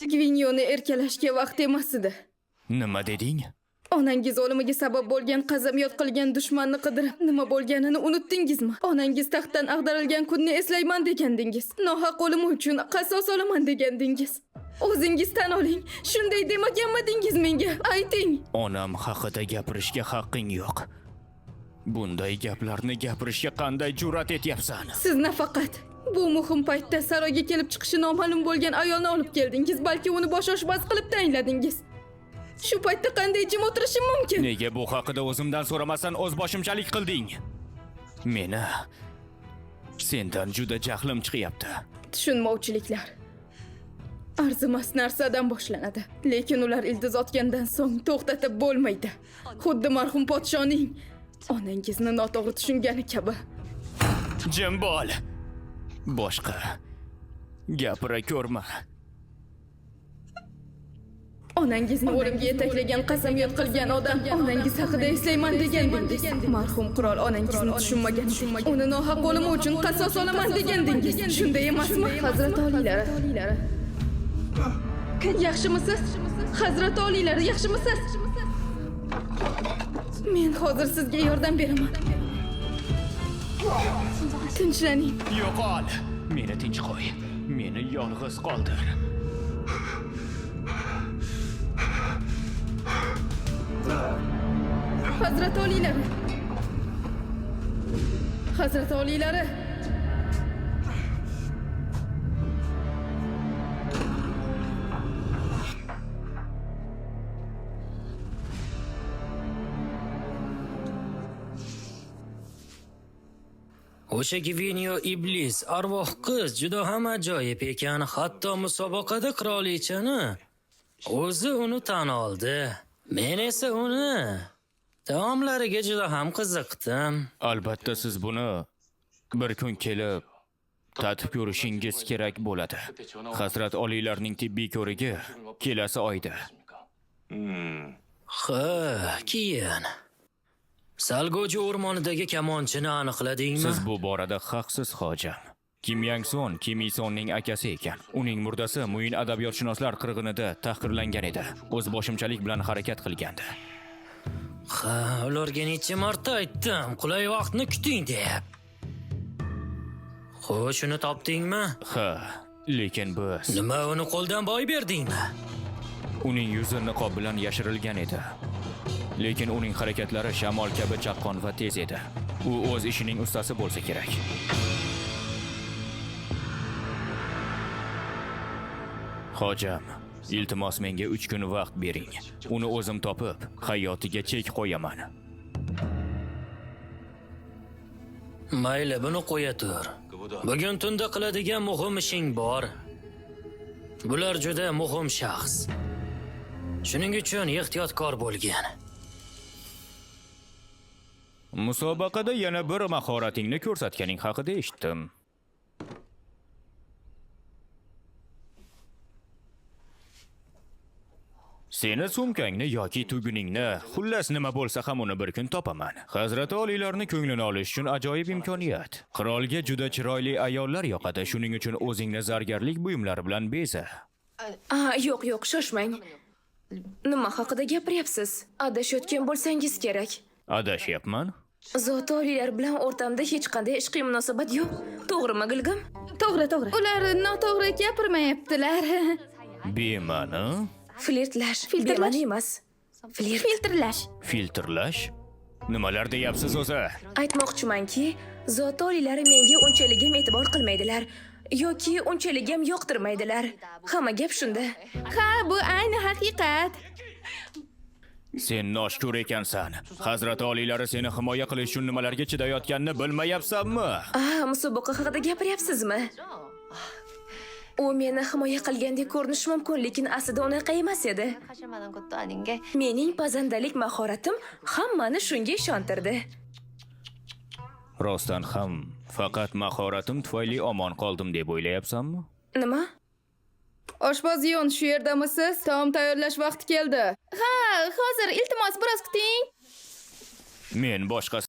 Gvinyoni erkalashga vaqt emas edi. Nima deding? Onangiz o'limiga sabab bo'lgan qasamyod qilgan dushmanni qidirib, nima bo'lganini unutdingizmi? Onangiz taxtdan ag'darilgan kunni eslayman degandingiz. Nohaq o'limi uchun qasos olaman degandingiz. O'zingiz tan oling. Shunday demaganmidingiz menga? Ayting. Onam haqida gapirishga haqqing yo'q. Bunday gaplarni gapirishga qanday jur'at etyapsan? Siz nafaqat bu muhim paytda saroyga kelib chiqishi noma'lum bo'lgan ayolni olib keldingiz, balki uni bosh oshpaz qilib tayinladingiz. Shu paytda qanday jim o'tirishim mumkin? Nega bu haqida o'zimdan so'ramasdan o'zboshimchalik qilding? Meni sendan juda jahlim chiqyapti. Tushunmovchiliklar arzimas narsadan boshlanadi, lekin ular ildiz otgandan so'ng to'xtatib bo'lmaydi. Xuddi marhum podshoning onangizni noto'g'ri tushungani kabi. Jim bo'l. Boshqa gapira ko'rma. Onangizni o'limga yetaklagan, qasamyod qilgan odam onangiz haqida eslayman degandingiz. Marhum qirol onangizni tushunmagan, uni nohaq o'limi uchun qasos olaman degandingiz. Shunday emasmi? Hazrat oliylari. Yaxshimisiz? Hazrat oliylari, yaxshimisiz? Men hozir sizga yordam beraman. Tinchlaning. Yo'qol. Meni tinch qo'y. Meni yolg'iz qoldir. Hazrat oliylari. Hazrat oliylari. O'sha Gvinyo iblis, arvoh qiz juda ham ajoyib ekan. Hatto musobaqada qirolichani o'zi uni tan oldi. Men esa uni taomlariga juda ham qiziqdim. Albatta siz buni bir kun kelib tatib ko'rishingiz kerak bo'ladi. Hazrat oliylarning tibbiy ko'rigi kelasi oyda. Keyin Salgoji o'rmonidagi kamonchini aniqladingmi? Siz bu borada haqsiz hojam. Kim Yangson, Kim Isonning akasi ekan. Uning murdasi Muin adabiyotshunoslar qirg'inida tahqirlangan edi. O'z boshimchalik bilan harakat qilgandi. Ularga necha marta aytdim, qulay vaqtni kuting deb. Xo'sh, uni topdingmi? Ha, lekin biz Nima, uni qo'ldan boy berdingmi? uning yuzi niqob bilan yashirilgan edi. Lekin uning harakatlari shamol kabi chaqqon va tez edi. U o'z ishining ustasi bo'lsa kerak. Hojam, iltimos menga 3 kun vaqt bering. Uni o'zim topib, hayotiga chek qo'yaman. Mayli, buni qo'ya tur. Bugun tunda qiladigan muhim ishing bor. Bular juda muhim shaxs. Shuning uchun ehtiyotkor bo'lgin. Musobaqada yana bir mahoratingni ko'rsatganing haqida eshitdim. Seni sumkangni yoki tuguningni, xullas nima bo'lsa ham uni bir kun topaman. Hazrat oliylarni ko'nglini olish uchun ajoyib imkoniyat. Qirolga juda chiroyli ayollar yoqadi, shuning uchun o'zingni zargarlik buyumlari bilan beza. Yo'q, shoshmang. Nima haqida gapiryapsiz? Adashayotgan bo'lsangiz kerak. Adashyapman? Zot oliylar bilan o'rtamda hech qanday ishqiy munosabat yo'q. To'g'rimi, Gilgam? To'g'ri. Ular noto'g'ri gapirmayaptilar. Bema'ni? Flirtlash. Bema'ni emas. Filtrlash? Nimalar deyapsiz o'zi? Aytmoqchimanki, zot oliylari menga unchalik ham e'tibor qilmaydilar yoki unchalik ham yoqtirmaydilar. Hamma gap shunda. Ha, bu ayni haqiqat. Sen noshkur ekansan. Hazrat oliylari seni himoya qilish uchun nimalarga chidayotganini bilmayapsanmi? Musobaqa haqida gapiryapsizmi? U meni himoya qilgandek ko'rinishi mumkin, lekin aslida unaqa emas edi. Mening pazandalik mahoratim hammani shunga ishontirdi. Rostdan ham faqat mahoratim tufayli omon qoldim deb o'ylayapsanmi? Nima? Oshpaz yon, shu yerdamisiz? Taom tayyorlash vaqti keldi. Ha, hozir iltimos biroz kuting. Men boshqa